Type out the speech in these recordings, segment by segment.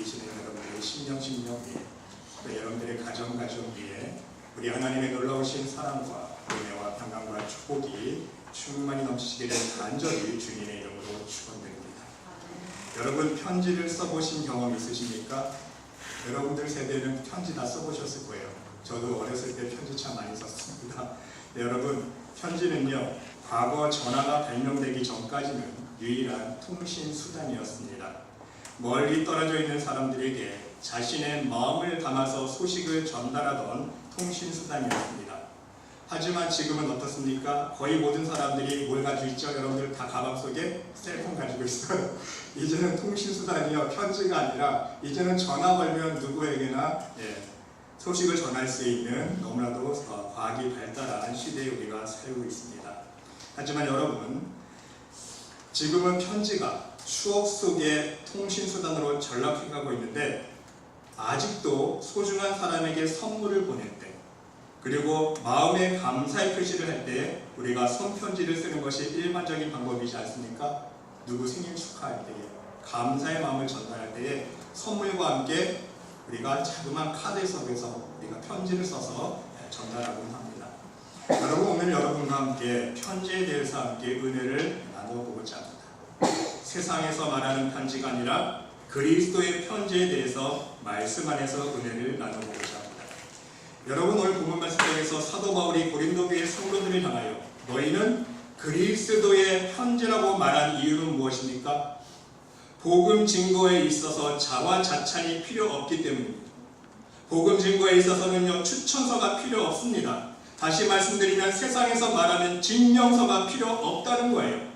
계시는 여러분들의 심령 위에, 또 여러분들의 가정 위에 우리 하나님의 놀라우신 사랑과 은혜와 평강과 축복이 충만히 넘치시기를 간절히 주님의 이름으로 축원드립니다. 여러분, 편지를 써보신 경험 있으십니까? 여러분들 세대는 편지 다 써보셨을 거예요. 저도 어렸을 때 편지 참 많이 썼습니다. 네, 여러분, 편지는요, 과거 전화가 발명되기 전까지는 유일한 통신 수단이었습니다. 멀리 떨어져 있는 사람들에게 자신의 마음을 담아서 소식을 전달하던 통신 수단이었습니다. 하지만 지금은 어떻습니까? 거의 모든 사람들이 뭘 가지고 있죠? 여러분들 다 가방 속에 셀폰 가지고 있어요. 이제는 통신 수단이요, 편지가 아니라 이제는 전화 걸면 누구에게나 소식을 전할 수 있는 너무나도 과학이 발달한 시대에 우리가 살고 있습니다. 하지만 여러분, 지금은 편지가 추억 속의 통신수단으로 전락해가고 있는데, 아직도 소중한 사람에게 선물을 보낼 때, 그리고 마음의 감사의 표시를 할 때 우리가 손편지를 쓰는 것이 일반적인 방법이지 않습니까? 누구 생일 축하할 때에, 감사의 마음을 전달할 때에 선물과 함께 우리가 자그마한 카드 속에서 우리가 편지를 써서 전달하곤 합니다. 여러분, 오늘 여러분과 함께 편지에 대해서 함께 은혜를 나눠보고자 합니다. 세상에서 말하는 편지가 아니라 그리스도의 편지에 대해서 말씀 안에서 은혜를 나눠보고자 합니다. 여러분, 오늘 본문 말씀에서 사도 바울이 고린도 교회 성도들을 향하여 너희는 그리스도의 편지라고 말한 이유는 무엇입니까? 복음 증거에 있어서 자화자찬이 필요 없기 때문입니다. 복음 증거에 있어서는요, 추천서가 필요 없습니다. 다시 말씀드리면 세상에서 말하는 증명서가 필요 없다는 거예요.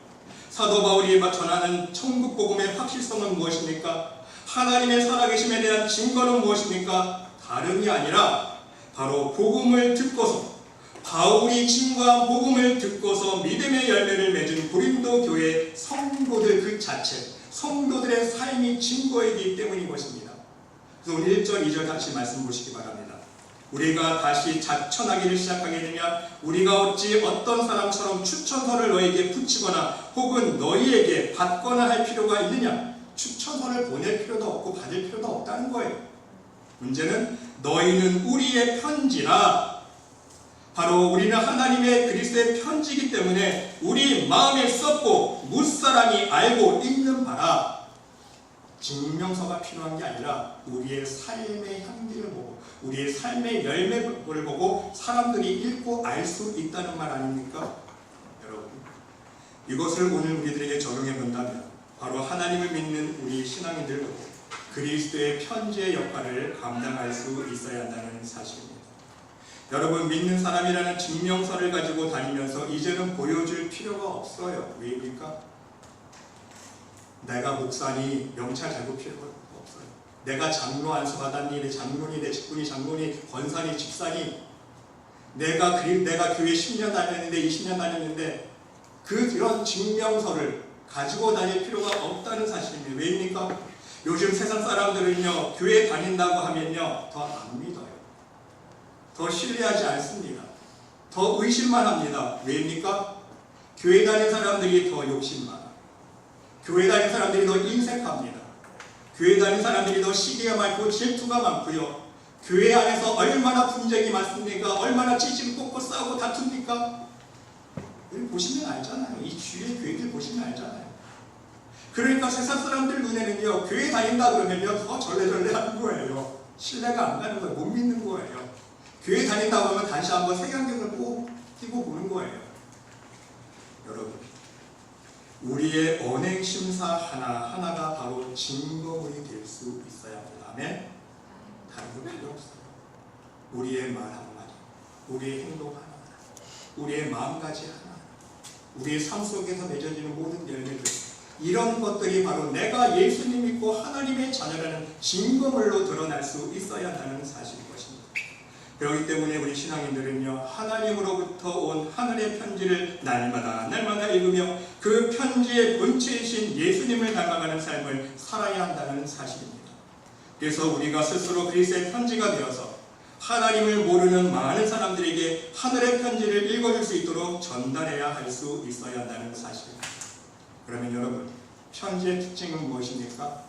사도 바울이 전하는 천국 복음의 확실성은 무엇입니까? 하나님의 살아계심에 대한 증거는 무엇입니까? 다름이 아니라 바로 복음을 듣고서, 바울이 증거한 복음을 듣고서 믿음의 열매를 맺은 고린도 교회 성도들 그 자체, 성도들의 삶이 증거이기 때문인 것입니다. 그래서 오늘 1절, 2절 다시 말씀 보시기 바랍니다. 우리가 다시 자천하기를 시작하게 되면 우리가 어찌 어떤 사람처럼 추천서를 너에게 붙이거나 혹은 너희에게 받거나 할 필요가 있느냐? 추천서를 보낼 필요도 없고 받을 필요도 없다는 거예요. 문제는 너희는 우리의 편지라, 바로 우리는 하나님의 그리스도의 편지이기 때문에 우리 마음에 썼고 무사람이 알고 읽는 바라. 증명서가 필요한 게 아니라 우리의 삶의 향기를 보고 우리의 삶의 열매를 보고 사람들이 읽고 알 수 있다는 말 아닙니까? 여러분, 이것을 오늘 우리들에게 적용해 본다면 바로 하나님을 믿는 우리 신앙인들도 그리스도의 편지의 역할을 감당할 수 있어야 한다는 사실입니다. 여러분, 믿는 사람이라는 증명서를 가지고 다니면서 이제는 보여줄 필요가 없어요. 왜입니까? 내가 목사니 명찰 잘 볼 필요가 없어요. 내가 장로 안수 받았니, 내 장로니, 내 직분이 장로니, 권사니, 집사니, 내가 교회 10년 다녔는데 20년 다녔는데 그런 증명서를 가지고 다닐 필요가 없다는 사실입니다. 왜입니까? 요즘 세상 사람들은요, 교회 다닌다고 하면요, 더 안 믿어요. 더 신뢰하지 않습니다. 더 의심만 합니다. 왜입니까? 교회 다니는 사람들이 더 욕심 많아요. 교회 다니는 사람들이 더 인색합니다. 교회 다니는 사람들이 더 시기가 많고 질투가 많고요. 교회 안에서 얼마나 분쟁이 많습니까? 얼마나 찌질을 꽂고 싸우고 다툽니까? 여기 보시면 알잖아요. 이 주위의 교회들 보시면 알잖아요. 그러니까 세상 사람들 눈에는요, 교회 다닌다 그러면요, 더 절레절레 하는 거예요. 신뢰가 안 가는 거예요. 못 믿는 거예요. 교회 다닌다고 하면 다시 한번 색안경을 꼭 끼고 보는 거예요. 여러분, 우리의 언행심사 하나하나가 바로 증거물이 될 수 있어야 합니다. 아멘? 다른 거 필요 없어요. 우리의 말 한마디, 우리의 행동 하나하나, 우리의 마음가짐 하나하나, 우리의 삶 속에서 맺어지는 모든 열매들, 이런 것들이 바로 내가 예수님 믿고 하나님의 자녀라는 증거물로 드러날 수 있어야 한다는 사실인 것입니다. 그렇기 때문에 우리 신앙인들은요, 하나님으로부터 온 하늘의 편지를 날마다 읽으며 그 편지의 본체이신 예수님을 닮아가는 삶을 살아야 한다는 사실입니다. 그래서 우리가 스스로 그리스도의 편지가 되어서 하나님을 모르는 많은 사람들에게 하늘의 편지를 읽어줄 수 있도록 전달해야 할 수 있어야 한다는 사실입니다. 그러면 여러분, 편지의 특징은 무엇입니까?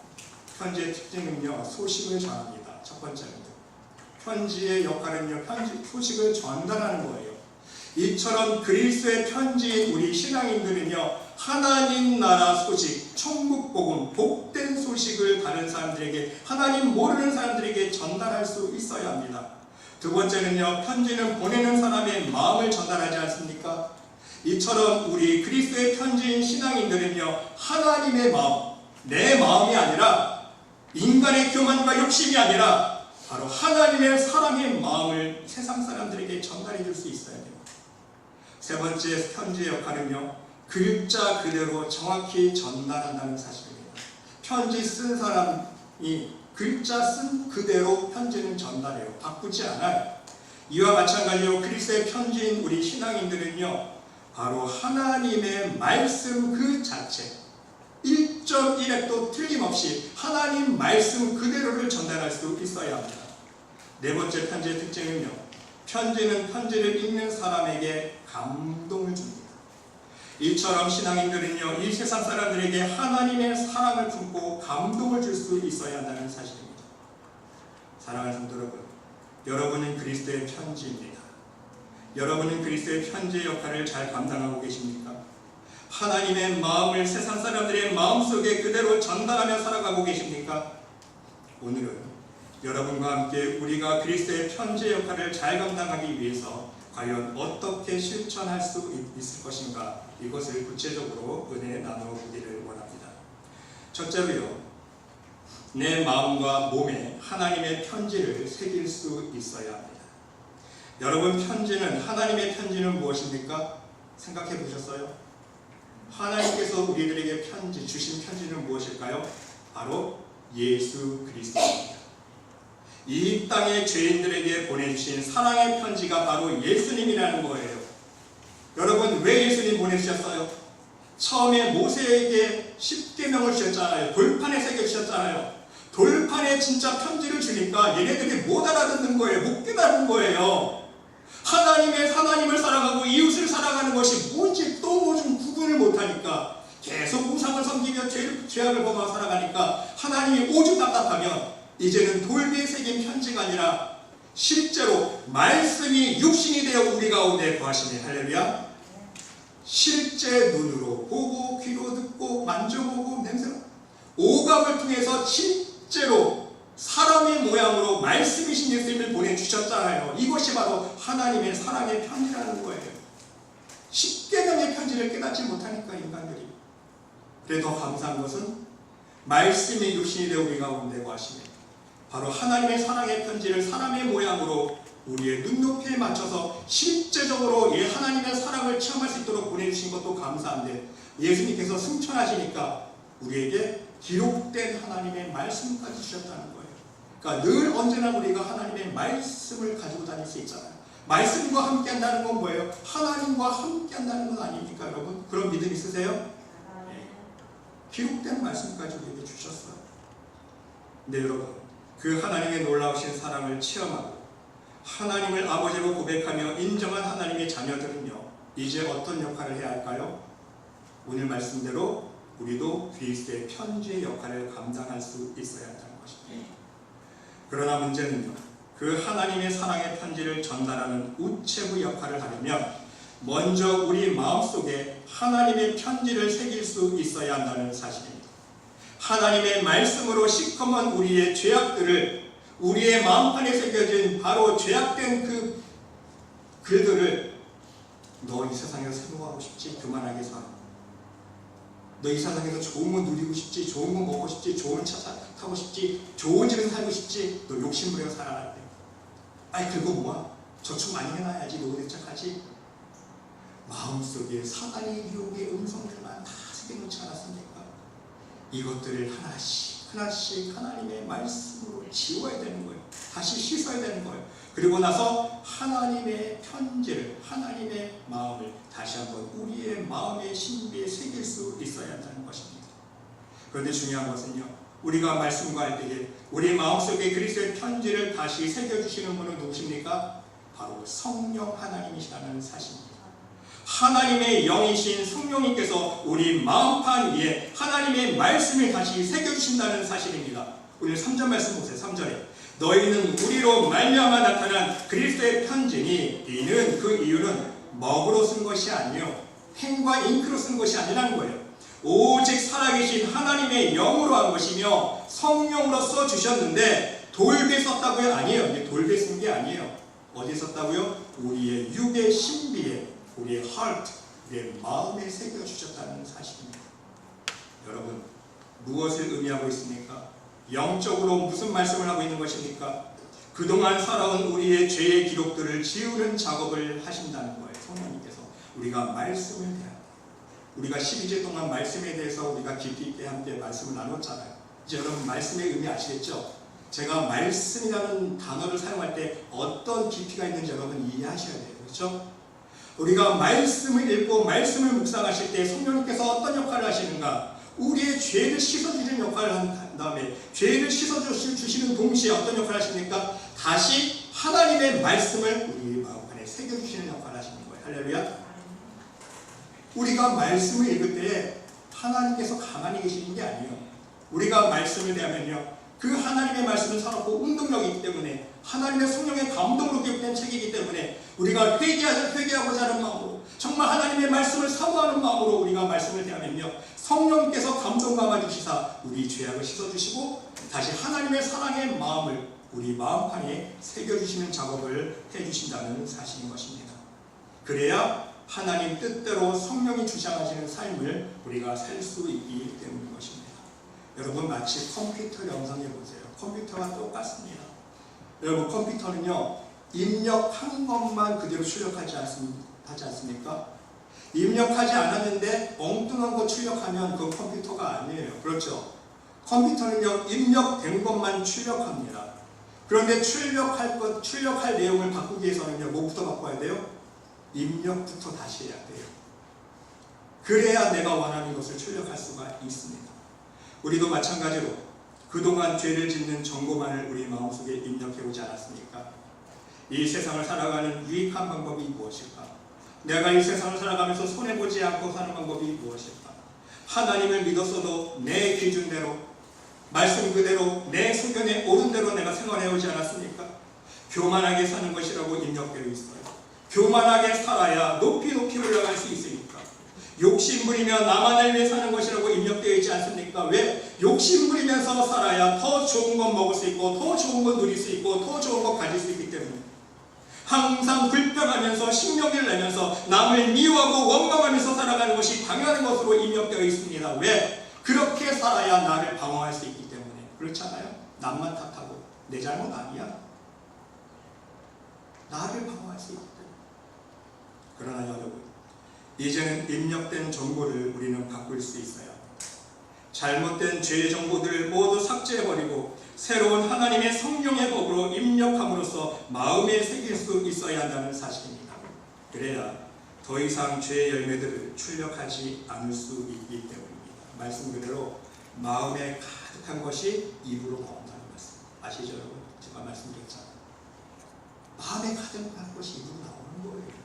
편지의 특징은요, 소식을 전합니다. 첫 번째입니다. 편지의 역할은요, 소식을 전달하는 거예요. 이처럼 그리스도의 편지인 우리 신앙인들은요, 하나님 나라 소식, 천국 복음, 복된 소식을 다른 사람들에게, 하나님 모르는 사람들에게 전달할 수 있어야 합니다. 두 번째는요, 편지는 보내는 사람의 마음을 전달하지 않습니까? 이처럼 우리 그리스도의 편지인 신앙인들은요, 하나님의 마음, 내 마음이 아니라 인간의 교만과 욕심이 아니라 바로 하나님의 사랑의 마음을 세상 사람들에게 전달해 줄 수 있어야 됩니다. 세 번째 편지의 역할은요, 글자 그대로 정확히 전달한다는 사실입니다. 편지 쓴 사람이 글자 쓴 그대로 편지는 전달해요. 바꾸지 않아요. 이와 마찬가지로 그리스도의 편지인 우리 신앙인들은요, 바로 하나님의 말씀 그 자체, 1.1획도 틀림없이 하나님 말씀 그대로를 전달할 수 있어야 합니다. 네 번째 편지의 특징은요, 편지는 편지를 읽는 사람에게 감동을 줍니다. 이처럼 신앙인들은요, 이 세상 사람들에게 하나님의 사랑을 품고 감동을 줄 수 있어야 한다는 사실입니다. 사랑하는 성도 여러분, 여러분은 그리스도의 편지입니다. 여러분은 그리스도의 편지의 역할을 잘 감당하고 계십니까? 하나님의 마음을 세상 사람들의 마음속에 그대로 전달하며 살아가고 계십니까? 오늘은 여러분과 함께 우리가 그리스도의 편지의 역할을 잘 감당하기 위해서 과연 어떻게 실천할 수 있을 것인가, 이것을 구체적으로 은혜 나누어 보기를 원합니다. 첫째로요, 내 마음과 몸에 하나님의 편지를 새길 수 있어야 합니다. 여러분, 하나님의 편지는 무엇입니까? 생각해 보셨어요? 하나님께서 우리들에게 주신 편지는 무엇일까요? 바로 예수 그리스도입니다. 이 땅의 죄인들에게 보내주신 사랑의 편지가 바로 예수님이라는 거예요. 여러분, 왜 예수님 보내주셨어요? 처음에 모세에게 10계명을 주셨잖아요. 돌판에 새겨주셨잖아요. 돌판에 진짜 편지를 주니까 얘네들이 못 알아듣는 거예요. 못 깨달은 거예요. 하나님을 사랑하고 이웃을 사랑하는 것이 뭔지 또 뭐 좀 구분을 못하니까 계속 우상을 섬기며 죄악을 범하고 살아가니까 하나님이 오죽 답답하면 이제는 돌비에 새긴 편지가 아니라 실제로 말씀이 육신이 되어 우리 가운데 거하시니, 할렐루야. 실제 눈으로 보고 귀로 듣고 만져보고 냄새로 오감을 통해서 실제로 사람의 모양으로 말씀이신 예수님을 보내주셨잖아요. 이것이 바로 하나님의 사랑의 편지라는 거예요. 10계명의 편지를 깨닫지 못하니까 인간들이. 그래 더 감사한 것은 말씀이 육신이 되어 우리 가운데 거하시니 바로 하나님의 사랑의 편지를 사람의 모양으로 우리의 눈높이에 맞춰서 실제적으로 하나님의 사랑을 체험할 수 있도록 보내주신 것도 감사한데, 예수님께서 승천하시니까 우리에게 기록된 하나님의 말씀까지 주셨다는 거예요. 그러니까 늘 언제나 우리가 하나님의 말씀을 가지고 다닐 수 있잖아요. 말씀과 함께 한다는 건 뭐예요? 하나님과 함께 한다는 건 아닙니까, 여러분? 그런 믿음 있으세요? 네. 기록된 말씀까지 우리에게 주셨어요. 네, 여러분, 그 하나님의 놀라우신 사랑을 체험하고 하나님을 아버지로 고백하며 인정한 하나님의 자녀들은요, 이제 어떤 역할을 해야 할까요? 오늘 말씀대로 우리도 그리스도의 편지의 역할을 감당할 수 있어야 한다는 것입니다. 그러나 문제는요, 그 하나님의 사랑의 편지를 전달하는 우체부 역할을 하려면 먼저 우리 마음속에 하나님의 편지를 새길 수 있어야 한다는 사실입니다. 하나님의 말씀으로 시커먼 우리의 죄악들을, 우리의 마음판에 새겨진 바로 죄악된 그 글들을, 너 이 세상에서 생활하고 싶지? 그만하게 살아. 너 이 세상에서 좋은 거 누리고 싶지? 좋은 거 먹고 싶지? 좋은 차 타고 싶지? 좋은 집에 살고 싶지? 너 욕심부려 살아야 돼. 아니 그거 뭐야? 저축 많이 해놔야지 노후대책하지? 마음속에 사단의 유혹의 음성들만 다 새겨놓지 않았습니까? 이것들을 하나씩 하나님의 말씀으로 지워야 되는 거예요. 다시 씻어야 되는 거예요. 그리고 나서 하나님의 편지를, 하나님의 마음을 다시 한번 우리의 마음의 신비에 새길 수 있어야 한다는 것입니다. 그런데 중요한 것은요, 우리가 말씀과 할 때에 우리 마음속에 그리스도의 편지를 다시 새겨주시는 분은 누구십니까? 바로 성령 하나님이시라는 사실입니다. 하나님의 영이신 성령님께서 우리 마음판 위에 하나님의 말씀을 다시 새겨주신다는 사실입니다. 오늘 3절 말씀 보세요. 3절에 너희는 우리로 말미암아 나타난 그리스도의 편지니 이는 그 이유는 먹으로 쓴 것이 아니요 펜과 잉크로 쓴 것이 아니라는 거예요. 오직 살아계신 하나님의 영으로 한 것이며 성령으로 써주셨는데 돌배 썼다고요? 아니에요. 돌배 쓴 게 아니에요. 어디에 썼다고요? 우리의 육의 신비에, 우리의 heart, 우리의 마음에 새겨주셨다는 사실입니다. 여러분, 무엇을 의미하고 있습니까? 영적으로 무슨 말씀을 하고 있는 것입니까? 그동안 살아온 우리의 죄의 기록들을 지우는 작업을 하신다는 거예요. 성령님께서. 우리가 말씀을 대하고 우리가 12주 동안 말씀에 대해서 우리가 깊이 있게 함께 말씀을 나눴잖아요. 이제 여러분 말씀의 의미 아시겠죠? 제가 말씀이라는 단어를 사용할 때 어떤 깊이가 있는지 여러분 이해하셔야 돼요. 그렇죠? 우리가 말씀을 읽고 말씀을 묵상하실 때 성령님께서 어떤 역할을 하시는가? 우리의 죄를 씻어주는 역할을 한 다음에 죄를 씻어주시는 동시에 어떤 역할을 하십니까? 다시 하나님의 말씀을 우리 마음 안에 새겨주시는 역할을 하시는 거예요. 할렐루야. 우리가 말씀을 읽을 때에 하나님께서 가만히 계시는 게 아니에요. 우리가 말씀을 대하면요, 그 하나님의 말씀은 살았고 운동력이 있기 때문에 하나님의 성령의 감동으로 기록된 책이기 때문에 우리가 회개하고자 하는 마음으로 정말 하나님의 말씀을 사모하는 마음으로 우리가 말씀을 대하면요, 성령께서 감동 감아주시사 우리 죄악을 씻어주시고 다시 하나님의 사랑의 마음을 우리 마음판에 새겨주시는 작업을 해주신다는 사실인 것입니다. 그래야 하나님 뜻대로 성령이 주장하시는 삶을 우리가 살 수 있기 때문인 것입니다. 여러분 마치 컴퓨터 영상해 보세요. 컴퓨터와 똑같습니다. 여러분 컴퓨터는요, 입력한 것만 그대로 출력하지 않습니까? 입력하지 않았는데 엉뚱한 거 출력하면 그건 컴퓨터가 아니에요. 그렇죠? 컴퓨터는요, 입력된 것만 출력합니다. 그런데 출력할 내용을 바꾸기 위해서는요, 뭐부터 바꿔야 돼요? 입력부터 다시 해야 돼요. 그래야 내가 원하는 것을 출력할 수가 있습니다. 우리도 마찬가지로 그동안 죄를 짓는 정보만을 우리 마음속에 입력해오지 않았습니까? 이 세상을 살아가는 유익한 방법이 무엇일까? 내가 이 세상을 살아가면서 손해보지 않고 사는 방법이 무엇일까? 하나님을 믿었어도 내 기준대로 말씀 그대로 내 소견에 옳은 대로 내가 생활해오지 않았습니까? 교만하게 사는 것이라고 입력되어 있어요. 교만하게 살아야 높이 올라갈 수 있으니까. 욕심부리며 나만을 위해 사는 것이라고 입력되어 있지 않습니까? 왜? 욕심부리면서 살아야 더 좋은 것 먹을 수 있고 더 좋은 것 누릴 수 있고 더 좋은 것 가질 수 있기 때문에. 항상 불평하면서 신명기를 내면서 남을 미워하고 원망하면서 살아가는 것이 당연한 것으로 입력되어 있습니다. 왜? 그렇게 살아야 나를 방어할 수 있기 때문에. 그렇잖아요? 남만 탓하고 내 잘못 아니야. 나를 방어할 수 있기 때문에. 그러나 여러분, 이제는 입력된 정보를 우리는 바꿀 수 있어요. 잘못된 죄의 정보들을 모두 삭제해버리고 새로운 하나님의 성령의 법으로 입력함으로써 마음에 새길 수 있어야 한다는 사실입니다. 그래야 더 이상 죄의 열매들을 출력하지 않을 수 있기 때문입니다. 말씀 그대로 마음에 가득한 것이 입으로 나온다는 말씀 아시죠 여러분? 제가 말씀드렸잖아요. 마음에 가득한 것이 입으로 나오는 거예요.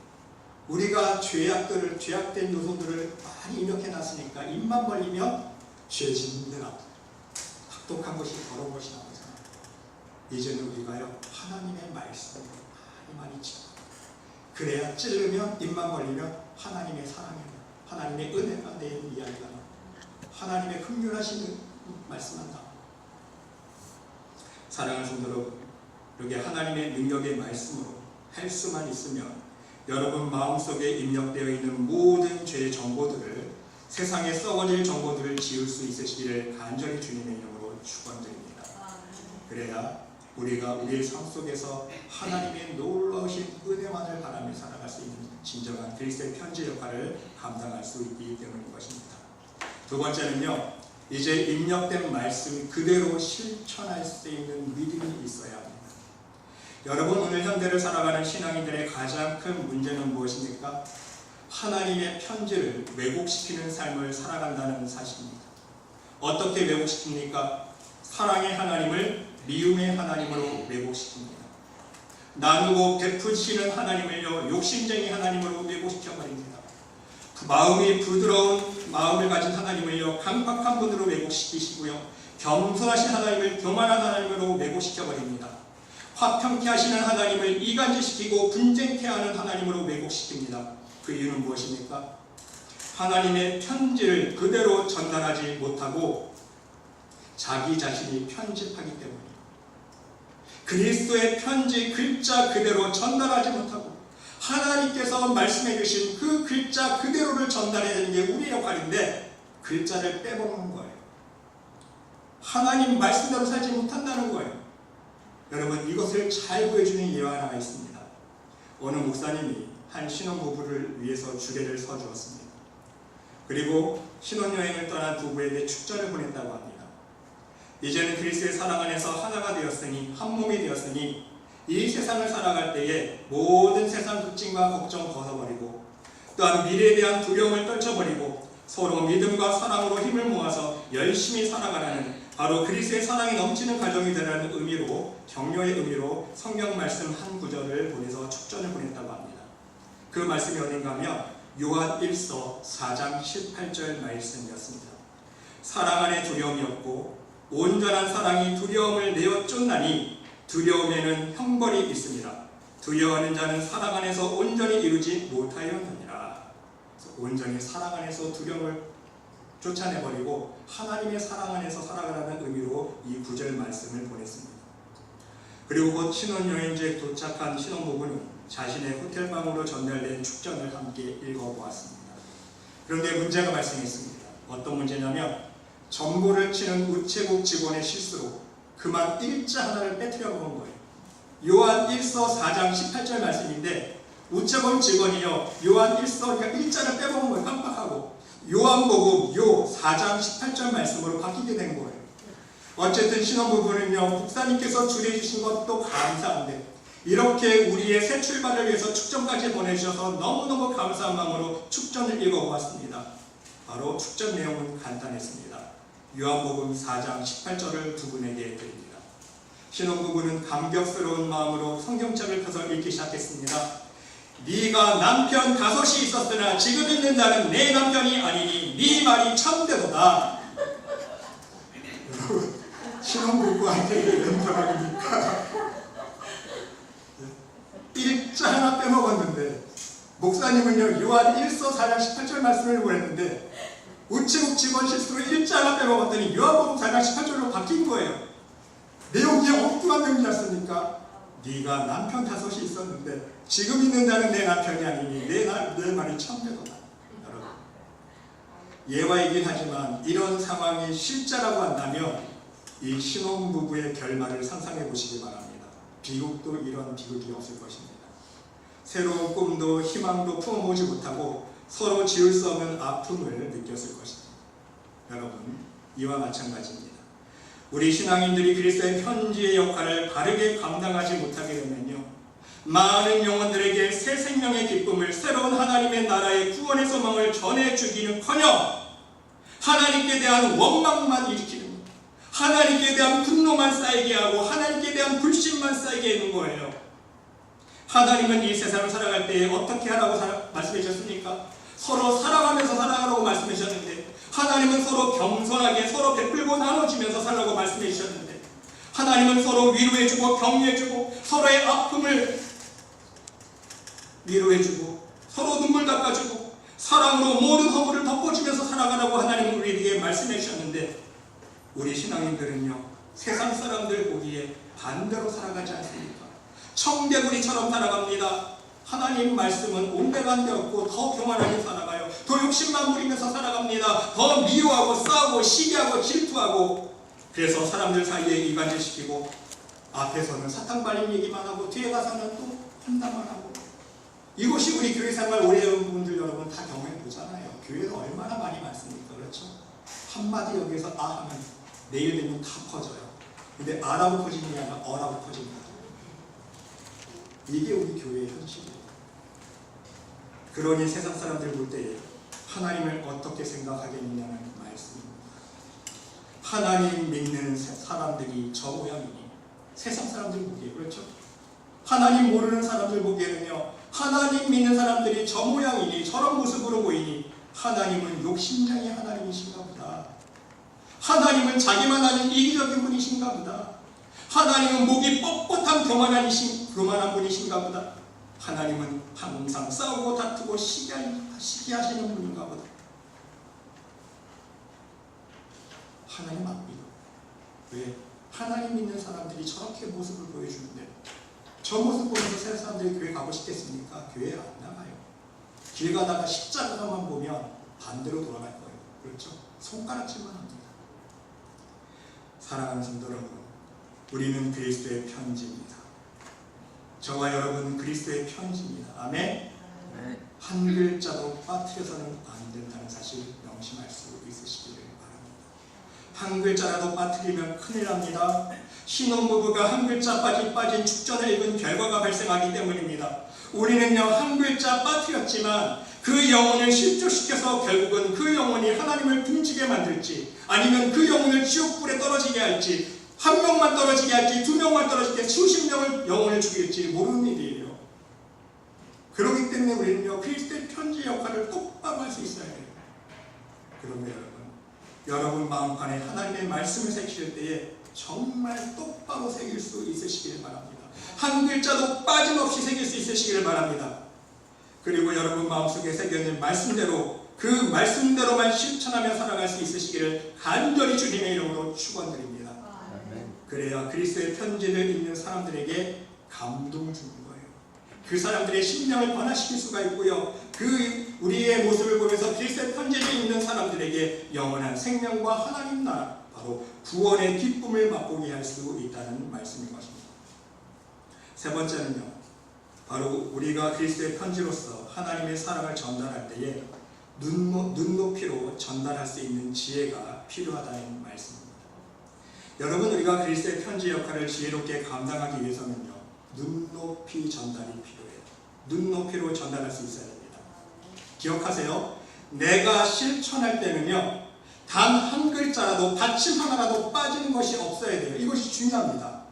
우리가 죄악된 요소들을 많이 입력해놨으니까 입만 벌리면 죄 짓는 데 나오고 악독한 것이 더러운 것이 나오잖아요. 이제는 우리가요, 하나님의 말씀을 많이 찌르고 그래야 찌르면 입만 벌리면 하나님의 사랑이나 하나님의 은혜가 내 이야기가 나오고 하나님의 긍휼하신 말씀한다. 사랑하는 성도 여러분, 여기 하나님의 능력의 말씀으로 할 수만 있으면 여러분 마음속에 입력되어 있는 모든 죄의 정보들을, 세상에 썩어질 정보들을 지울 수 있으시기를 간절히 주님의 이름으로 축원드립니다. 그래야 우리가 우리의 삶 속에서 하나님의 놀라우신 은혜만을 바라며 살아갈 수 있는 진정한 그리스도의 편지 역할을 감당할 수 있기 때문인 것입니다. 두 번째는요, 이제 입력된 말씀 그대로 실천할 수 있는 믿음이 있어야 합니다. 여러분, 오늘 현대를 살아가는 신앙인들의 가장 큰 문제는 무엇입니까? 하나님의 편지를 왜곡시키는 삶을 살아간다는 사실입니다. 어떻게 왜곡시킵니까? 사랑의 하나님을 미움의 하나님으로 왜곡시킵니다. 나누고 베푸시는 하나님을요, 욕심쟁이 하나님으로 왜곡시켜버립니다. 마음이 부드러운 마음을 가진 하나님을요 강팍한 분으로 왜곡시키시고요, 겸손하신 하나님을 교만한 하나님으로 왜곡시켜버립니다. 화평케 하시는 하나님을 이간질시키고 분쟁케 하는 하나님으로 왜곡시킵니다. 그 이유는 무엇입니까? 하나님의 편지를 그대로 전달하지 못하고 자기 자신이 편집하기 때문입니다. 그리스도의 편지 글자 그대로 전달하지 못하고 하나님께서 말씀해 주신 그 글자 그대로를 전달해야 되는 게 우리의 역할인데 글자를 빼먹는 거예요. 하나님 말씀대로 살지 못한다는 거예요. 여러분, 이것을 잘 보여주는 예화 하나가 있습니다. 어느 목사님이 한 신혼부부를 위해서 주례를 서주었습니다. 그리고 신혼여행을 떠난 부부에게 축전을 보냈다고 합니다. 이제는 그리스도의 사랑 안에서 하나가 되었으니, 한 몸이 되었으니 이 세상을 살아갈 때에 모든 세상 걱정과 걱정 벗어버리고 또한 미래에 대한 두려움을 떨쳐버리고 서로 믿음과 사랑으로 힘을 모아서 열심히 살아가라는, 바로 그리스도의 사랑이 넘치는 가정이 되라는 의미로, 격려의 의미로 성경 말씀 한 구절을 보내서 축전을 보냈다고 합니다. 그 말씀이 어딘가 하면 요한 1서 4장 18절 말씀이었습니다. 사랑 안에 두려움이 없고 온전한 사랑이 두려움을 내어 쫓나니 두려움에는 형벌이 있습니다. 두려워하는 자는 사랑 안에서 온전히 이루지 못하였느니라. 온전히 사랑 안에서 두려움을 쫓아내버리고 하나님의 사랑 안에서 살아가라는 의미로 이 구절 말씀을 보냈습니다. 그리고 곧 신혼여행지에 도착한 신혼부부는 자신의 호텔방으로 전달된 축전을 함께 읽어보았습니다. 그런데 문제가 발생했습니다. 어떤 문제냐면 전보를 치는 우체국 직원의 실수로 그만 일자 하나를 빼뜨려 먹은 거예요. 요한 1서 4장 18절 말씀인데 우체국 직원이요 요한 1서 그러니까 일자를 빼먹은 거예요. 깜빡하고 요한복음 요 4장 18절 말씀으로 바뀌게 된 거예요. 어쨌든 신혼부부는요 목사님께서 주례해 주신 것도 감사한데 이렇게 우리의 새 출발을 위해서 축전까지 보내주셔서 너무너무 감사한 마음으로 축전을 읽어보았습니다. 바로 축전 내용은 간단했습니다. 요한복음 4장 18절을 두 분에게 드립니다. 신혼부부는 감격스러운 마음으로 성경책을 펴서 읽기 시작했습니다. 네가 남편 5이 있었으나 지금 있는 자는 내 남편이 아니니 네 말이 참되도다. 여러분, 신혼부부한테 이런 변화입니까? 일자 하나 빼먹었는데 목사님은요 요한 1서 4장 18절 말씀을 보냈는데 우체국 직원 실수로 일자 하나 빼먹었더니 요한복음 4장 18절로 바뀐 거예요. 내용이 엉뚱한 내용이었으니까 네가 남편 5이 있었는데 지금 있는 자는 내 남편이 아니니 내 말이 참되도다. 여러분, 예화이긴 하지만 이런 상황이 실제라고 한다면 이 신혼부부의 결말을 상상해 보시기 바랍니다. 비극도 이런 비극이 없을 것입니다. 새로운 꿈도 희망도 품어보지 못하고 서로 지울 수 없는 아픔을 느꼈을 것입니다. 여러분, 이와 마찬가지입니다. 우리 신앙인들이 그리스도의 편지의 역할을 바르게 감당하지 못하게 되면요 많은 영혼들에게 새 생명의 기쁨을, 새로운 하나님의 나라의 구원의 소망을 전해주기는커녕 하나님께 대한 원망만 일으키는, 하나님께 대한 분노만 쌓이게 하고 하나님께 대한 불신만 쌓이게 하는 거예요. 하나님은 이 세상을 살아갈 때 어떻게 하라고 말씀해 주셨습니까? 서로 사랑하면서 살아가라고 말씀해 주셨는데, 하나님은 서로 겸손하게 서로 베풀고 나눠주면서 살라고 말씀해 주셨는데, 하나님은 서로 위로해주고 격려해주고 서로의 아픔을 위로해주고 서로 눈물 닦아주고 사랑으로 모든 허물을 덮어주면서 살아가라고 하나님은 우리에게 말씀해 주셨는데, 우리 신앙인들은요 세상 사람들 보기에 반대로 살아가지 않습니까? 청개구리처럼 살아갑니다. 하나님 말씀은 온데간데 없고 더 교만하게 살아가요. 더 욕심만 부리면서 살아갑니다. 더 미워하고 싸우고 시기하고 질투하고, 그래서 사람들 사이에 이간질시키고 앞에서는 사탕 발림 얘기만 하고 뒤에 가서는 또 혼담만 하고. 이것이 우리 교회 생활 오래 해온 분들 여러분 다 경험해 보잖아요. 교회가 얼마나 많이 많습니까? 그렇죠? 한마디 여기서 아 하면 내일 되면 다 퍼져요. 근데 아라고 퍼지는 게 아니라 어라고 퍼집니다. 이게 우리 교회의 현실이에요. 그러니 세상 사람들 볼 때 하나님을 어떻게 생각하겠느냐는 말씀입니다. 하나님 믿는 사람들이 저 모양이니 세상 사람들 보기에, 그렇죠? 하나님 모르는 사람들 보기에는요 하나님 믿는 사람들이 저 모양이니 저런 모습으로 보이니 하나님은 욕심쟁이 하나님이신가 보다. 하나님은 자기만 아는 이기적인 분이신가 보다. 하나님은 목이 뻣뻣한 교만한 분이신가 보다. 하나님은 항상 싸우고 다투고 시기하시는 분인가 보다. 하나님 안 믿어. 왜? 하나님 믿는 사람들이 저렇게 모습을 보여주는데 저 모습 보면서 새 사람들이 교회 가고 싶겠습니까? 교회 안 나가요. 길 가다가 십자가만 보면 반대로 돌아갈 거예요. 그렇죠? 손가락질만 합니다. 사랑하는 성도 여러분, 우리는 그리스도의 편지입니다. 저와 여러분은 그리스도의 편지입니다. 아멘? 한 글자도 빠뜨려서는 안 된다는 사실 명심할 수 있으시기를 바랍니다. 한 글자라도 빠뜨리면 큰일 납니다. 신혼부부가 한 글자 빠진 축전을 읽은 결과가 발생하기 때문입니다. 우리는요, 한 글자 빠뜨렸지만 그 영혼을 실족시켜서 결국은 그 영혼이 하나님을 등지게 만들지, 아니면 그 영혼을 지옥불에 떨어지게 할지, 한 명만 떨어지게 할지, 두 명만 떨어지게 수십 명을 영혼을 죽일지 모르는 일이에요. 그렇기 때문에 우리는요, 그리스도의 편지 역할을 똑바로 할 수 있어야 해요. 그런데 여러분 마음판에 하나님의 말씀을 새기실 때에 정말 똑바로 새길 수 있으시길 바랍니다. 한 글자도 빠짐없이 새길 수 있으시길 바랍니다. 그리고 여러분 마음속에 새겨진 말씀대로 그 말씀대로만 실천하며 살아갈 수 있으시기를 간절히 주님의 이름으로 축원드립니다. 그래야 그리스도의 편지를 읽는 사람들에게 감동 주는 거예요. 그 사람들의 심령을 변화시킬 수가 있고요, 그 우리의 모습을 보면서 그리스도의 편지를 읽는 사람들에게 영원한 생명과 하나님 나라, 바로 구원의 기쁨을 맛보게 할 수 있다는 말씀인 것입니다. 세 번째는요, 바로 우리가 그리스도의 편지로서 하나님의 사랑을 전달할 때에 눈높이로 전달할 수 있는 지혜가 필요하다는 말씀입니다. 여러분, 우리가 그리스도의 편지 역할을 지혜롭게 감당하기 위해서는요, 눈높이 전달이 필요해요. 눈높이로 전달할 수 있어야 됩니다. 기억하세요. 내가 실천할 때는요, 단 한 글자라도, 받침 하나라도 빠지는 것이 없어야 돼요. 이것이 중요합니다.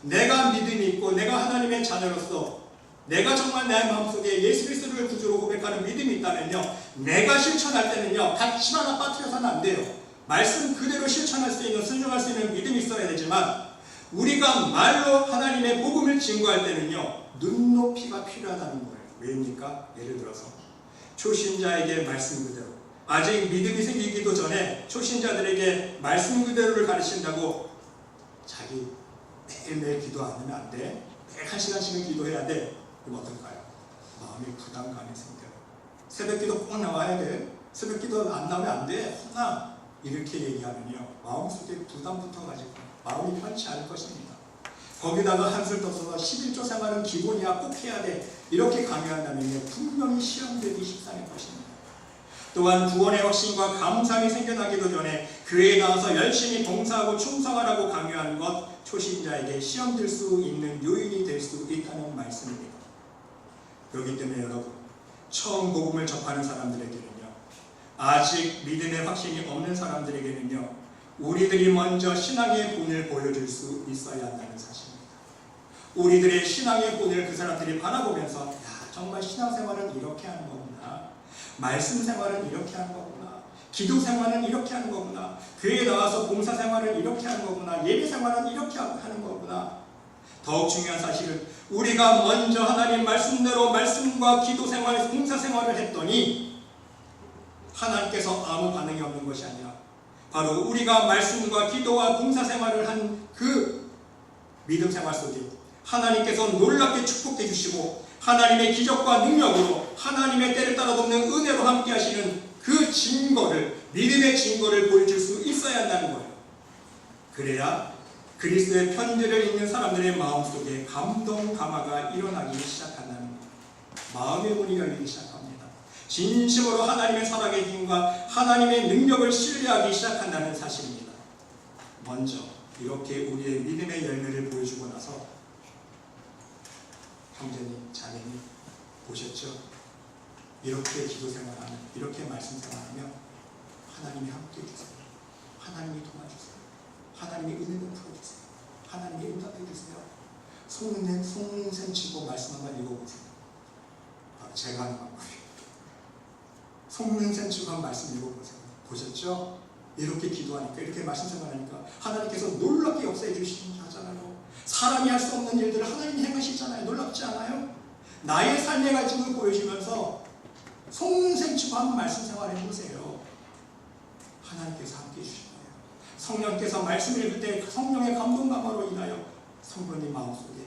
내가 믿음이 있고 내가 하나님의 자녀로서 내가 정말 내 마음속에 예수 그리스도를 구주로 고백하는 믿음이 있다면요, 내가 실천할 때는요, 받침 하나 빠뜨려서는 안 돼요. 말씀 그대로 실천할 수 있는, 순종할 수 있는 믿음이 있어야 되지만, 우리가 말로 하나님의 복음을 증거할 때는요, 눈높이가 필요하다는 거예요. 왜입니까? 예를 들어서 초신자에게 말씀 그대로, 아직 믿음이 생기기도 전에 초신자들에게 말씀 그대로를 가르친다고 자기 매일매일 기도 안 하면 안 돼, 매일 1시간씩은 기도해야 돼, 그럼 어떨까요? 마음이 부담감이 생겨요. 새벽 기도 꼭 나와야 돼, 새벽 기도 안 나오면 안 돼, 혼나, 이렇게 얘기하면요, 마음속에 부담부터 가지고 마음이 편치 않을 것입니다. 거기다가 한술 더 써서 11조 생활은 기본이야, 꼭 해야 돼, 이렇게 강요한다면 분명히 시험되기 십상일 것입니다. 또한 구원의 확신과 감사함이 생겨나기도 전에 교회에 나와서 열심히 봉사하고 충성하라고 강요하는 것, 초신자에게 시험될 수 있는 요인이 될 수 있다는 말씀입니다. 그렇기 때문에 여러분, 처음 복음을 접하는 사람들에게는요, 아직 믿음의 확신이 없는 사람들에게는요, 우리들이 먼저 신앙의 본을 보여줄 수 있어야 한다는 사실입니다. 우리들의 신앙의 본을 그 사람들이 바라보면서, 야, 정말 신앙생활은 이렇게 하는 거구나, 말씀 생활은 이렇게 하는 거구나, 기도 생활은 이렇게 하는 거구나, 교회에 나와서 봉사 생활은 이렇게 하는 거구나, 예배 생활은 이렇게 하는 거구나. 더욱 중요한 사실은 우리가 먼저 하나님 말씀대로 말씀과 기도 생활, 봉사 생활을 했더니 하나님께서 아무 반응이 없는 것이 아니라, 바로 우리가 말씀과 기도와 봉사 생활을 한 그 믿음 생활 속에 하나님께서 놀랍게 축복해 주시고, 하나님의 기적과 능력으로 하나님의 때를 따라 돕는 은혜로 함께 하시는 그 증거를, 믿음의 증거를 보여줄 수 있어야 한다는 거예요. 그래야 그리스도의 편지를 읽는 사람들의 마음속에 감동 감화가 일어나기 시작한다는 거예요. 마음의 문이 열리기 시작합니다. 진심으로 하나님의 사랑의 힘과 하나님의 능력을 신뢰하기 시작한다는 사실입니다. 먼저 이렇게 우리의 믿음의 열매를 보여주고 나서, 형제님, 자매님 보셨죠? 이렇게 기도 생활하면, 이렇게 말씀 생활하면 하나님이 함께 해주세요. 하나님이 도와주세요. 하나님이 은혜를 풀어주세요. 하나님이 응답해주세요. 송생 치고 말씀 한번 읽어보세요. 바로 제가 하는 방법이에요. 성령센축한 말씀 읽어보세요. 보셨죠? 이렇게 기도하니까, 이렇게 말씀 생각하니까 하나님께서 놀랍게 역사해 주시는 하잖아요. 사람이 할 수 없는 일들을 하나님이 행하시잖아요. 놀랍지 않아요? 나의 삶의 가짐을 보여주면서 성령센축한 말씀 생활 해보세요. 하나님께서 함께 해주실 거예요. 성령께서 말씀을 읽을 때 성령의 감동감으로 인하여 성도님 마음속에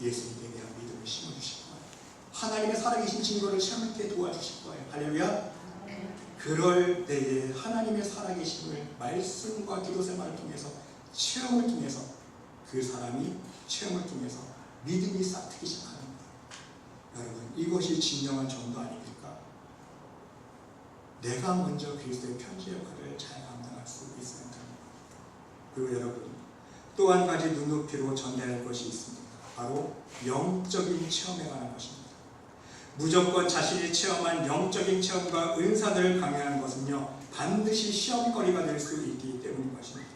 예수님에 대한 믿음을 심어주실 거예요. 하나님의 살아계신 증거를 체험하게 도와주실 거예요. 할렐루야. 그럴 때에 하나님의 살아계심을 말씀과 기도 생활을 통해서, 체험을 통해서, 그 사람이 체험을 통해서 믿음이 싹트기 시작합니다. 여러분, 이것이 진정한 전도 아닙니까? 내가 먼저 그리스도의 편지 역할을 잘 감당할 수 있으면 됩니다. 그리고 여러분, 또 한 가지 눈높이로 전개할 것이 있습니다. 바로 영적인 체험에 관한 것입니다. 무조건 자신이 체험한 영적인 체험과 은사들을 강요하는 것은요, 반드시 시험거리가 될 수 있기 때문인 것입니다.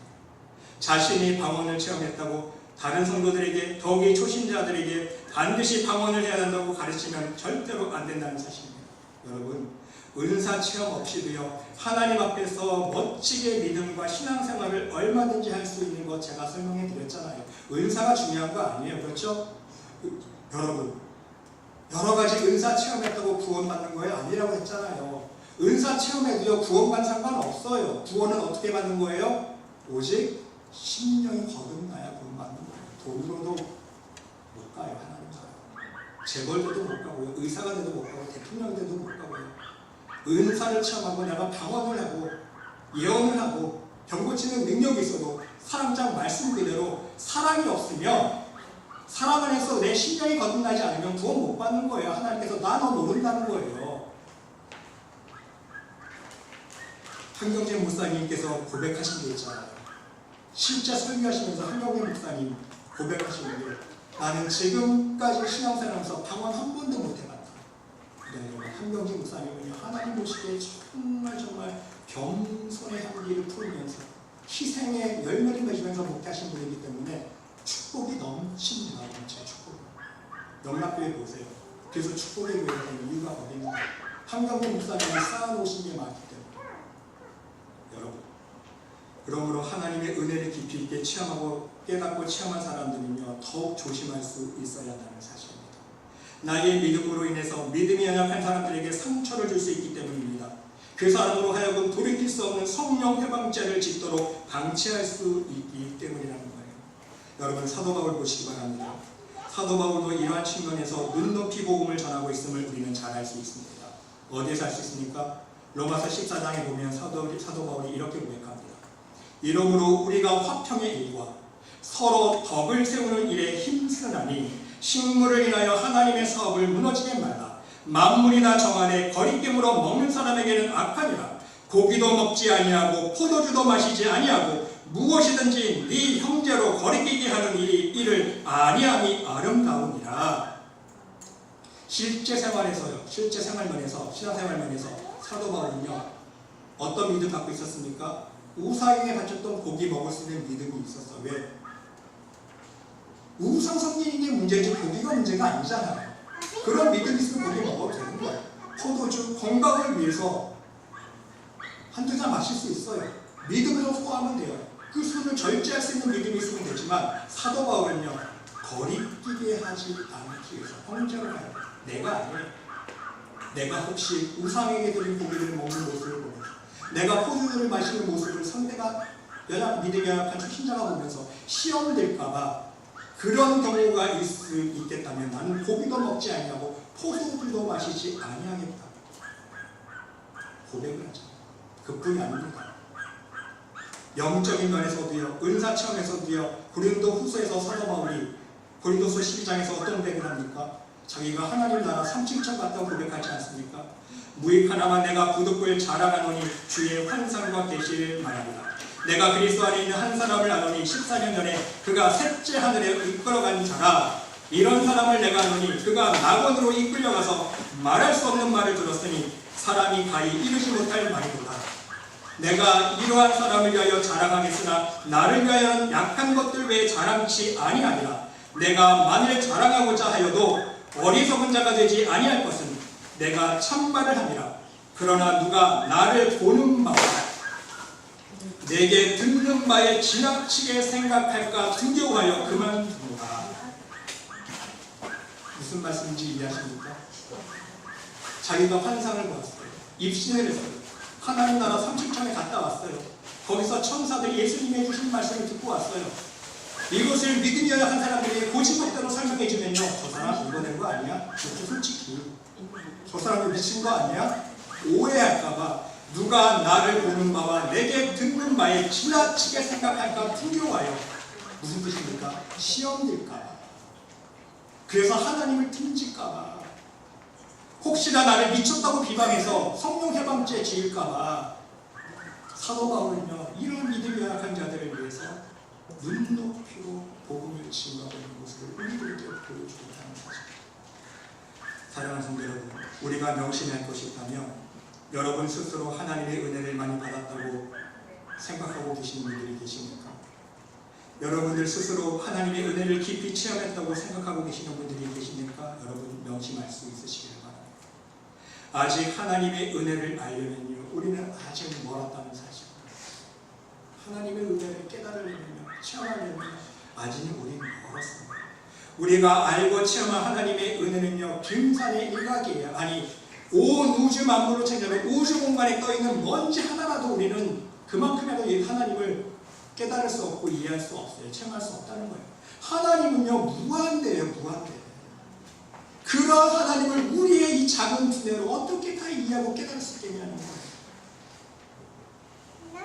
자신이 방언을 체험했다고 다른 성도들에게, 더욱이 초신자들에게 반드시 방언을 해야 한다고 가르치면 절대로 안 된다는 사실입니다. 여러분, 은사 체험 없이도요, 하나님 앞에서 멋지게 믿음과 신앙생활을 얼마든지 할 수 있는 것 제가 설명해 드렸잖아요. 은사가 중요한 거 아니에요. 그렇죠? 여러분, 여러 가지 은사 체험했다고 구원받는 거예요? 아니라고 했잖아요. 은사 체험에도요, 구원과 상관없어요. 구원은 어떻게 받는 거예요? 오직 심령이 거듭나야 구원받는 거예요. 돈으로도 못 가요. 하나님 나라에. 재벌돼도 못 가고요. 의사가 돼도 못 가고, 대통령이 돼도 못 가고요. 은사를 체험하고 내가 방언을 하고 예언을 하고 병 고치는 능력이 있어도 사랑장 말씀 그대로 사랑이 없으면, 사랑 안에서 내 심령이 거듭나지 않으면 구원 못 받는 거예요. 하나님께서 나 너 모른다는 거예요. 한경재 목사님께서 고백하신 게 있잖아요. 실제 설교하시면서 한경재 목사님 고백하시는 게, 나는 지금까지 신앙생활하면서 방언 한 번도 못 해봤다. 네, 한경재 목사님은요, 하나님 보시기에 정말 겸손의 향기를 풀면서 희생의 열매를 맺으면서 목회하신 분이기 때문에 축복이 넘칩니다. 제 축복. 영락교회 보세요. 그래서 축복의 교회가 되는 이유가 어딘가. 한경재 목사님이 쌓아놓으신 게 많기 때문에. 여러분, 그러므로 하나님의 은혜를 깊이 있게 체험하고 깨닫고 체험한 사람들은요, 더욱 조심할 수 있어야 한다는 사실입니다. 나의 믿음으로 인해서 믿음이 연약한 사람들에게 상처를 줄 수 있기 때문입니다. 그 사람으로 하여금 돌이킬 수 없는 성령 회방죄를 짓도록 방치할 수 있기 때문이라는 거예요. 여러분, 사도 바울 보시기 바랍니다. 사도 바울도 이러한 측면에서 눈높이 복음을 전하고 있음을 우리는 잘 알 수 있습니다. 어디에서 알 수 있습니까? 로마서 14장에 보면 사도 바울이 이렇게 고백합니다. 이러므로 우리가 화평의 일과 서로 덕을 세우는 일에 힘쓰나니 식물을 인하여 하나님의 사업을 무너지게 말라. 만물이나 정안에 거리낌으로 먹는 사람에게는 악하니라. 고기도 먹지 아니하고 포도주도 마시지 아니하고 무엇이든지 네 형제로 거리끼게 하는 일을 아니함이 아름다우니라. 실제 생활에서요, 실제 생활면에서, 신앙생활면에서 사도 바울은요, 어떤 믿음 갖고 있었습니까? 우상에게 바쳤던 고기 먹을 수 있는 믿음이 있었어. 왜? 우상 성리는 게 문제지 고기가 문제가 아니잖아요. 그런 믿음이 있으면 고기 먹어도 되는 거예요. 포도주 건강을 위해서 한두 잔 마실 수 있어요. 믿음으로 소화하면 돼요. 그 술을 절제할 수 있는 믿음이 있으면 되지만, 사도 바울은요, 거리끼게 하지 않기 위해서 형제로 가요. 내가 아니에요. 내가 혹시 우상에게 드린 고기를 먹는 모습을 보면서, 내가 포도주를 마시는 모습을 상대가 믿음이 약한 초신자가 보면서 시험될까봐 그런 경우가 있겠다면 나는 고기도 먹지 아니하고 포도주도 마시지 아니하겠다. 고백을 하죠. 그뿐이 아닙니다. 영적인 면에서도요, 은사 체험에서도요, 고린도 후서에서 사도 바울이 고린도서 12장에서 어떤 고백을 합니까? 자기가 하나님 나라 3층천 갔다고 고백하지 않습니까? 무익하나마 내가 부득불 자랑하노니 주의 환상과 계시를 말합니다. 내가 그리스도 안에 있는 한 사람을 아노니 14년 전에 그가 셋째 하늘에 이끌어간 자라. 이런 사람을 내가 아노니 그가 낙원으로 이끌려가서 말할 수 없는 말을 들었으니 사람이 가히 이르지 못할 말이로다. 내가 이러한 사람을 위하여 자랑하겠으나 나를 위하여는 약한 것들 외에 자랑치 아니하리라. 내가 만일 자랑하고자 하여도 어리석은 자가 되지 아니할 것은 내가 참말을 함이라. 그러나 누가 나를 보는 바와 내게 듣는 바에 지나치게 생각할까 두려워하여 그만두노라. 무슨 말씀인지 이해하십니까? 자기가 환상을 보았어요. 입신을 했어요. 하나님 나라 37층에 갔다 왔어요. 거기서 천사들이 예수님이 해주신 말씀을 듣고 왔어요. 이것을 믿으려야 한 사람들이 고집대로 설명해 주면요, 저 사람 이거 된 거 아니야? 솔직히 저 사람이 미친 거 아니야? 오해할까봐, 누가 나를 보는 바와 내게 듣는 바에 지나치게 생각할까 두려워하여. 무슨 뜻입니까? 시험 들까봐, 그래서 하나님을 틈질까봐, 혹시나 나를 미쳤다고 비방해서 성령 해방죄 지을까봐. 사도 바울은요, 이런 믿음이 약한 자들을 위해서 눈높이로 복음을 증거하고 있는 모습을 우리들에게 보여주고 있다는 사실. 사랑하는 성도 여러분, 우리가 명심할 것이 있다면 여러분 스스로 하나님의 은혜를 많이 받았다고 생각하고 계시는 분들이 계십니까? 여러분들 스스로 하나님의 은혜를 깊이 체험했다고 생각하고 계시는 분들이 계십니까? 여러분 명심할 수 있으시길 바랍니다. 아직 하나님의 은혜를 알려면요, 우리는 아직 멀었다는 사실. 하나님의 은혜를 깨달으려면, 체험하려면 아직은 우리는 멀었습니다. 우리가 알고 체험한 하나님의 은혜는요, 김산의 일각이에요. 아니, 온 우주 만물을 챙겨면 우주 공간에 떠있는 먼지 하나라도 우리는 그만큼이라도 하나님을 깨달을 수 없고 이해할 수 없어요. 체험할 수 없다는 거예요. 하나님은요, 무한대예요. 무한대. 그런 하나님을 우리의 이 작은 두뇌로 어떻게 다 이해하고 깨달을 수 있겠냐는 거예요.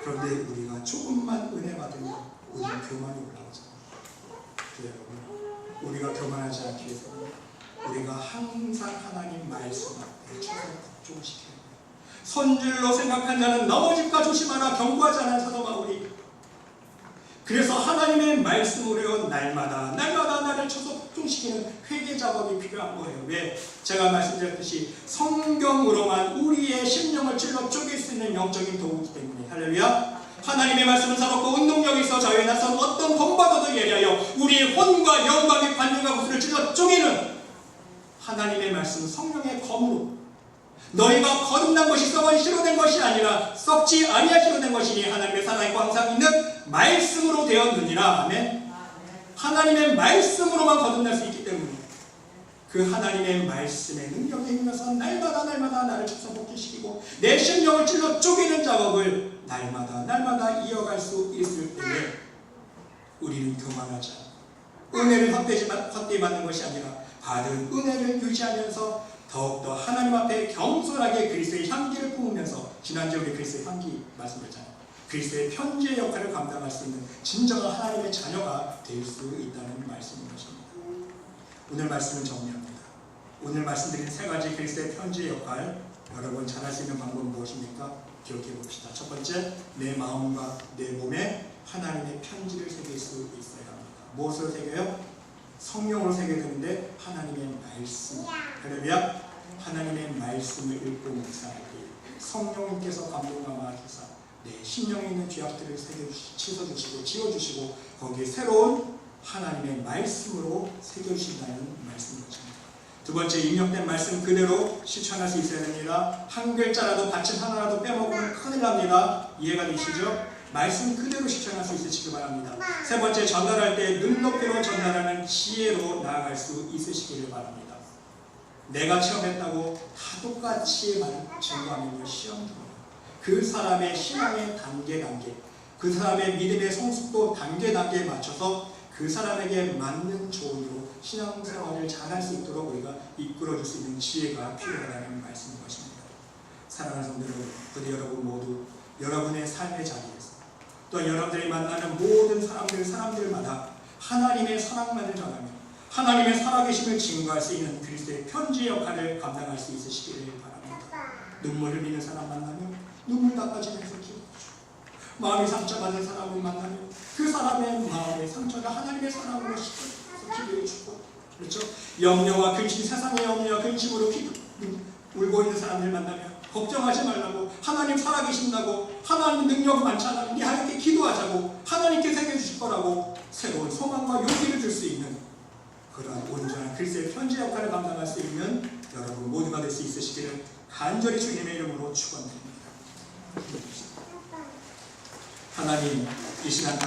그런데 우리가 조금만 은혜 받으면 우리는 교만이 올라오잖아요. 여러분, 우리가 교만하지 않기 위해서는 우리가 항상 하나님 말씀 앞에 최선을 집중시켜야 돼요. 선줄로 생각한 자는 넘어질까 조심하라 경고하지 않은 사도 바울이. 그래서 하나님의 말씀으로 날마다 나를 집중시키는 회개 작업이 필요한 거예요. 왜? 제가 말씀드렸듯이 성경으로만 우리의 심령을 찔러 쪼갤 수 있는 영적인 도구이기 때문에. 할렐루야. 하나님의 말씀은 살았고 운동력이 있어 저희에 나선 어떤 검과도도 예리하여 우리의 혼과 영과 및 관념과 구슬을 찔러 쪼개는 하나님의 말씀은 성령의 검으로, 너희가 거듭난 것이 썩은 씨로 된 것이 아니라 썩지 아니할 씨로 된 것이니 하나님의 사랑과 항상 있는 말씀으로 되었느니라. 아멘. 하나님의 말씀으로만 거듭날 수 있기 때문에 그 하나님의 말씀의 능력에 힘입어서 날마다 나를 축성복귀시키고 내 심령을 찔러 쪼개는 작업을 날마다 이어갈 수 있을 때에 우리는 교만하지 않고 은혜를 헛되이 받는 것이 아니라 받은 은혜를 유지하면서 더욱더 하나님 앞에 겸손하게 그리스도의 향기를 뿜으면서, 지난주에 우리 그리스도의 향기 말씀드렸잖아요. 그리스도의 편지의 역할을 감당할 수 있는 진정한 하나님의 자녀가 될 수 있다는 말씀인 것입니다. 오늘 말씀을 정리합니다. 오늘 말씀드린 세 가지 그리스도의 편지의 역할, 여러분 잘할 수 있는 방법은 무엇입니까? 기억해 봅시다. 첫 번째, 내 마음과 내 몸에 하나님의 편지를 새길 수 있어야 합니다. 무엇을 새겨요? 성령으로 새겨야 되는데 하나님의 말씀. 할렐루야. 하나님의 말씀을 읽고 묵상할 때 성령님께서 감동하마 하시사 내 심령에 있는 죄악들을 씻어주시고 지워주시고 거기에 새로운 하나님의 말씀으로 새겨주신다는 말씀인 것입니다. 두 번째, 입력된 말씀 그대로 실천할 수 있어야 됩니다. 한 글자라도 받침 하나라도 빼먹으면 큰일 납니다. 이해가 되시죠? 말씀 그대로 실천할 수 있으시기 바랍니다. 세 번째, 전달할 때 눈높이로 전달하는 지혜로 나아갈 수 있으시기를 바랍니다. 내가 체험했다고 다 똑같이 증거하면요, 시험 들어요. 그 사람의 신앙의 단계, 그 사람의 믿음의 성숙도 단계에 맞춰서 그 사람에게 맞는 조언으로 신앙생활을 잘할 수 있도록 우리가 이끌어줄 수 있는 지혜가 필요하다는 말씀인 것입니다. 사랑하는 성도 여러분, 부디 여러분 모두 여러분의 삶의 자리에서 또 여러분들이 만나는 모든 사람들마다 하나님의 사랑만을 전하며 하나님의 살아계심을 증거할 수 있는 그리스도의 편지 역할을 감당할 수 있으시기를 바랍니다. 눈물 흘리는 사람 만나면 눈물 닦아지면서 기도해주고, 마음이 상처받는 사람을 만나면 그 사람의 마음의 상처가 하나님의 사랑으로 씻어서 기도해주고, 그렇죠? 염려와 근심, 세상의 염려와 근심으로 울고 있는 사람들 만나면 걱정하지 말라고, 하나님 살아계신다고, 하나님 능력 많잖아, 우리 하나님께 기도하자고, 하나님께 새겨주실 거라고 새로운 소망과 용기를 줄 수 있는 그러한 온전한 그리스도의 편지 역할을 감당할 수 있는 여러분 모두가 될 수 있으시기를 간절히 주님의 이름으로 축원드립니다. 하나님, 이 시간